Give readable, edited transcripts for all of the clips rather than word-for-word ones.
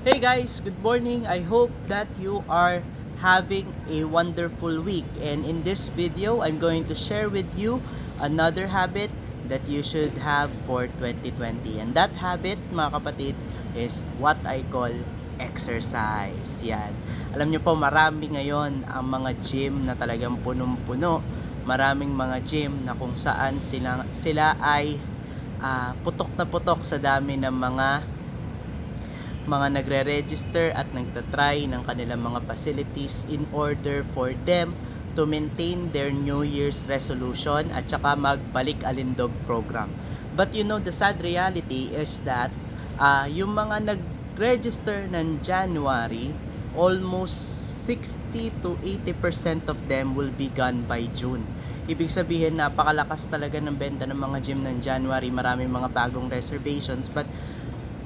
Hey guys, good morning. I hope that you are having a wonderful week. And in this video, I'm going to share with you another habit that you should have for 2020. And that habit, mga kapatid, is what I call exercise. Yan. Alam nyo po, marami ngayon ang mga gym na talagang punong-puno. Maraming mga gym na kung saan sila ay putok na putok sa dami ng mga nagre-register at nagtatry ng kanilang mga facilities in order for them to maintain their New Year's resolution at saka magbalik alindog program. But you know, the sad reality is that yung mga nag-register ng January, almost 60 to 80% of them will be gone by June. Ibig sabihin, napakalakas talaga ng benta ng mga gym ng January, maraming mga bagong reservations, but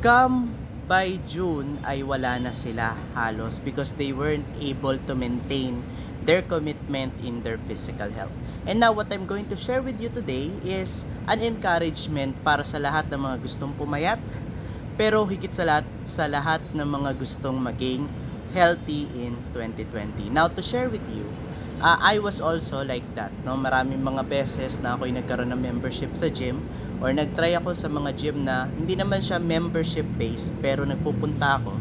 come by June ay wala na sila halos because they weren't able to maintain their commitment in their physical health. And now what I'm going to share with you today is an encouragement para sa lahat ng mga gustong pumayat, pero higit sa lahat ng mga gustong maging healthy in 2020. Now to share with you, I was also like that, no? Maraming mga beses na ako'y nagkaroon ng membership sa gym or nagtry ako sa mga gym na hindi naman siya membership based pero nagpupunta ako.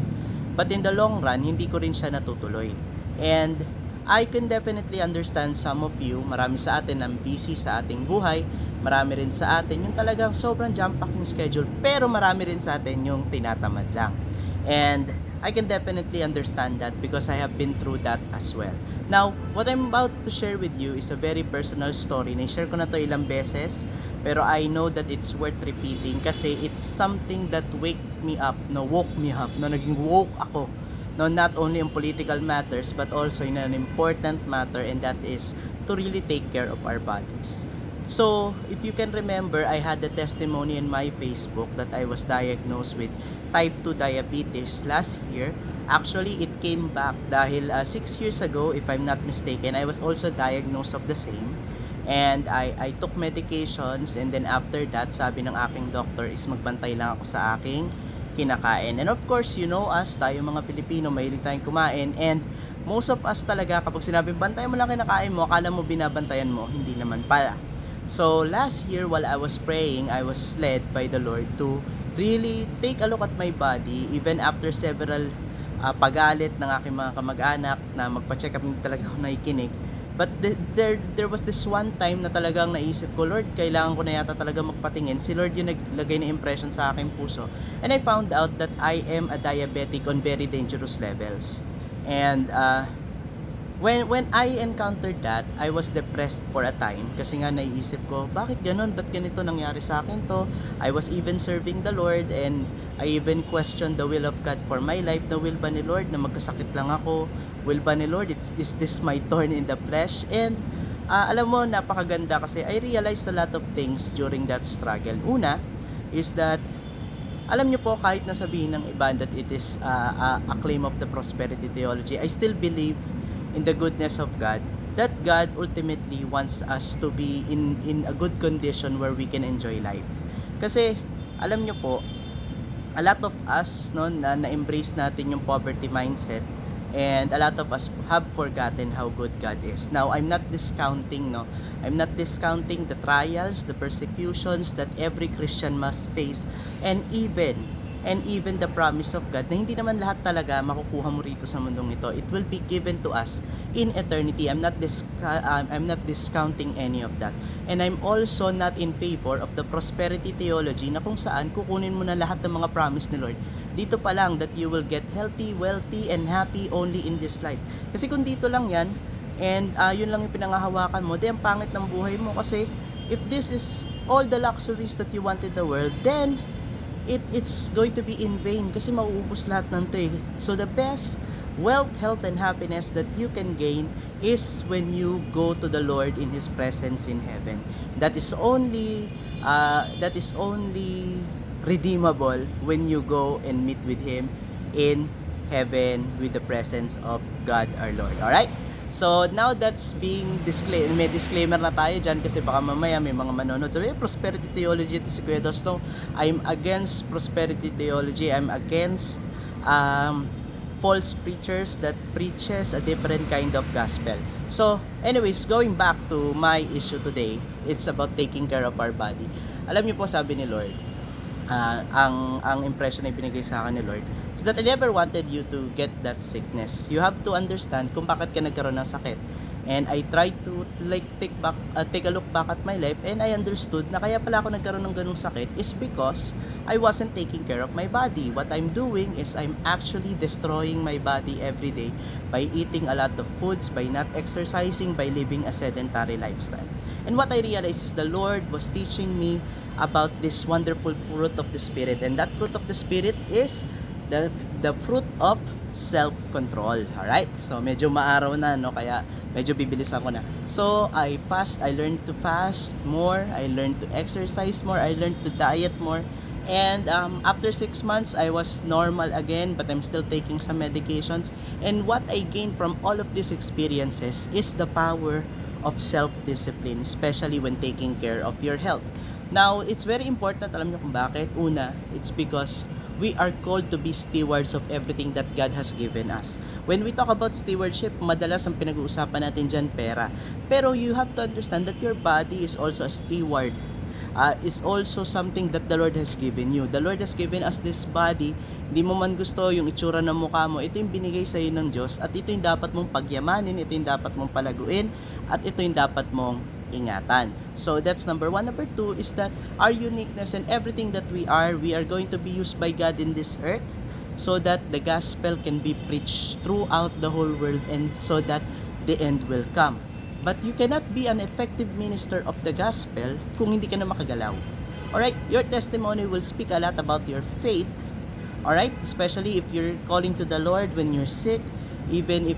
But in the long run, hindi ko rin siya natutuloy. And I can definitely understand some of you, marami sa atin ang busy sa ating buhay, marami rin sa atin yung talagang sobrang jam-packed yung schedule, pero marami rin sa atin yung tinatamad lang. And I can definitely understand that because I have been through that as well. Now, what I'm about to share with you is a very personal story. Na-share ko na to ilang beses, pero I know that it's worth repeating kasi it's something that woke me up, naging woke ako. No, not only in political matters but also in an important matter, and that is to really take care of our bodies. So, if you can remember, I had a testimony in my Facebook that I was diagnosed with type 2 diabetes last year. Actually, it came back dahil 6 years ago, if I'm not mistaken, I was also diagnosed of the same. And I took medications, and then after that, sabi ng aking doctor is magbantay lang ako sa aking kinakain. And of course, you know us, tayo mga Pilipino, mahilig tayong kumain, and most of us talaga, kapag sinabing bantay mo lang kinakain mo, akala mo binabantayan mo, hindi naman pala. So last year while I was praying, I was led by the Lord to really take a look at my body even after several pagalit ng aking mga kamag-anak na magpa-check up, hindi talaga ako nakikinig. But there was this one time na talagang naisip ko, Lord, kailangan ko na yata talaga magpatingin. Si Lord yung naglagay ng impression sa aking puso. And I found out that I am a diabetic on very dangerous levels. And when I encountered that, I was depressed for a time kasi nga naiisip ko, bakit ganun? Ba't ganito nangyari sa akin to? I was even serving the Lord, and I even questioned the will of God for my life. The will ba ni Lord na magkasakit lang ako? Will ba ni Lord, is this my thorn in the flesh? And alam mo, napakaganda kasi I realized a lot of things during that struggle. Una is that, alam niyo po, kahit nasabihin ng iba that it is a claim of the prosperity theology, I still believe in the goodness of God, that God ultimately wants us to be in a good condition where we can enjoy life. Kasi alam nyo po, a lot of us na-embrace natin yung poverty mindset, and a lot of us have forgotten how good God is. Now, I'm not discounting the trials, the persecutions that every Christian must face, and even the promise of God na hindi naman lahat talaga makukuha mo rito sa mundong ito. It will be given to us in eternity. I'm not discounting any of that. And I'm also not in favor of the prosperity theology na kung saan kukunin mo na lahat ng mga promise ni Lord. Dito pa lang that you will get healthy, wealthy, and happy only in this life. Kasi kung dito lang yan, and yun lang yung pinangahawakan mo, then ang pangit ng buhay mo. Kasi if this is all the luxuries that you want in the world, then it's going to be in vain kasi mauubos lahat ng to eh. So the best wealth, health, and happiness that you can gain is when you go to the Lord in His presence in heaven. That is only redeemable when you go and meet with Him in heaven with the presence of God our Lord. Alright? So now that's being may disclaimer na tayo dyan kasi baka mamaya may mga manonood sabi, prosperity theology ito si Kuya Dos. No, I'm against prosperity theology. I'm against false preachers that preaches a different kind of gospel. So, anyways, going back to my issue today, it's about taking care of our body. Alam niyo po, sabi ni Lord, ang impression na binigay sa akin ni Lord is that I never wanted you to get that sickness. You have to understand kung bakit ka nagkaroon ng sakit. And I tried to take a look back at my life, and I understood na kaya pala ako nagkaroon ng ganung sakit is because I wasn't taking care of my body. What I'm doing is I'm actually destroying my body every day by eating a lot of foods, by not exercising, by living a sedentary lifestyle. And what I realized is the Lord was teaching me about this wonderful fruit of the Spirit, and that fruit of the Spirit is the fruit of self-control. Alright? So, medyo maaraw na, no? Kaya, medyo bibilisan ko na. So, I learned to fast more. I learned to exercise more. I learned to diet more. And after 6 months, I was normal again, but I'm still taking some medications. And what I gained from all of these experiences is the power of self-discipline, especially when taking care of your health. Now, it's very important, alam niyo kung bakit? Una, it's because we are called to be stewards of everything that God has given us. When we talk about stewardship, madalas ang pinag-uusapan natin dyan pera. Pero you have to understand that your body is also a steward. Is also something that the Lord has given you. The Lord has given us this body. Hindi mo man gusto yung itsura ng mukha mo, ito yung binigay sa iyo ng Diyos, at ito yung dapat mong pagyamanin, ito yung dapat mong palaguin, at ito yung dapat mong ingatan. So that's number 1. Number 2 is that our uniqueness and everything that we are going to be used by God in this earth so that the gospel can be preached throughout the whole world, and so that the end will come. But you cannot be an effective minister of the gospel kung hindi ka na makagalaw. Alright? Your testimony will speak a lot about your faith. Alright? Especially if you're calling to the Lord when you're sick. Even if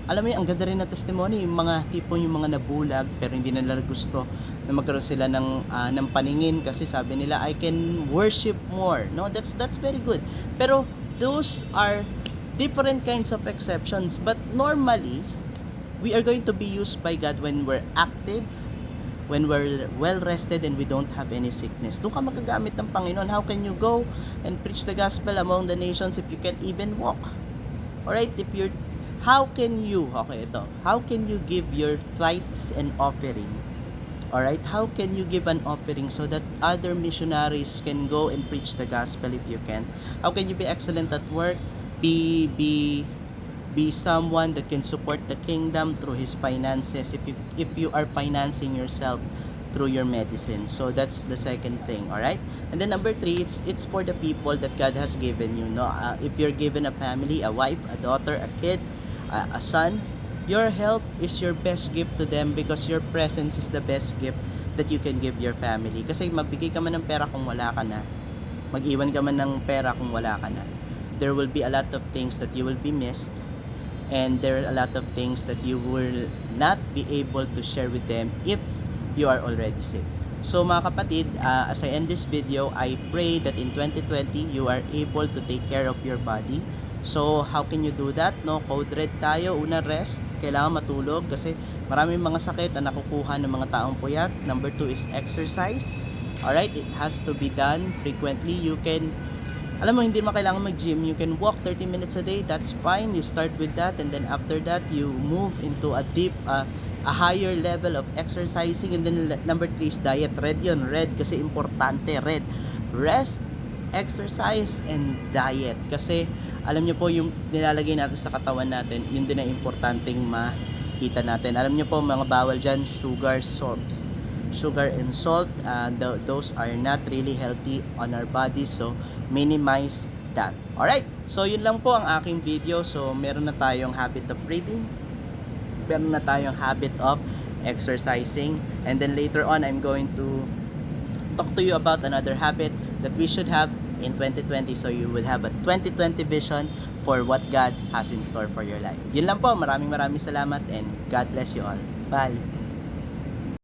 alam mo yun, ang ganda rin na testimony, yung mga tipong yung mga nabulag pero hindi nila gusto na magkaroon sila ng paningin kasi sabi nila, I can worship more. No, that's very good. Pero those are different kinds of exceptions, but normally we are going to be used by God when we're active, when we're well rested, and we don't have any sickness. Doon ka magagamit ng Panginoon. How can you go and preach the gospel among the nations if you can't even walk? Alright, how can you give your tithes and offering? Alright, how can you give an offering so that other missionaries can go and preach the gospel if you can? How can you be excellent at work? Be someone that can support the kingdom through his finances if you are financing yourself through your medicine. So that's the second thing, all right? And then number 3, it's for the people that God has given you, no? If you're given a family, a wife, a daughter, a kid, a son, your health is your best gift to them, because your presence is the best gift that you can give your family. Kasi magbigay ka man ng pera kung wala ka na, mag-iwan ka man ng pera kung wala ka na, there will be a lot of things that you will be missed, and there are a lot of things that you will not be able to share with them if you are already sick. So mga kapatid, as I end this video, I pray that in 2020 you are able to take care of your body. So how can you do that? No, code red tayo. Una, rest. Kailangan matulog kasi maraming mga sakit na nakukuha ng mga taong puyat. Number 2 is exercise. Alright, it has to be done frequently. You can, alam mo, hindi mo kailangan mag-gym. You can walk 30 minutes a day. That's fine. You start with that, and then after that you move into a higher level of exercising. And then number 3 is diet. Red yun, red kasi importante, red. Rest, exercise, and diet. Kasi alam nyo po, yung nilalagay natin sa katawan natin, yun din ang importanteng makita natin. Alam nyo po, mga bawal dyan, sugar and salt, those are not really healthy on our bodies, so minimize that. Alright, so yun lang po ang aking video. So meron na tayong habit of reading, meron na tayong habit of exercising, and then later on I'm going to talk to you about another habit that we should have in 2020, so you will have a 2020 vision for what God has in store for your life. Yun lang po, maraming salamat, and God bless you all. Bye!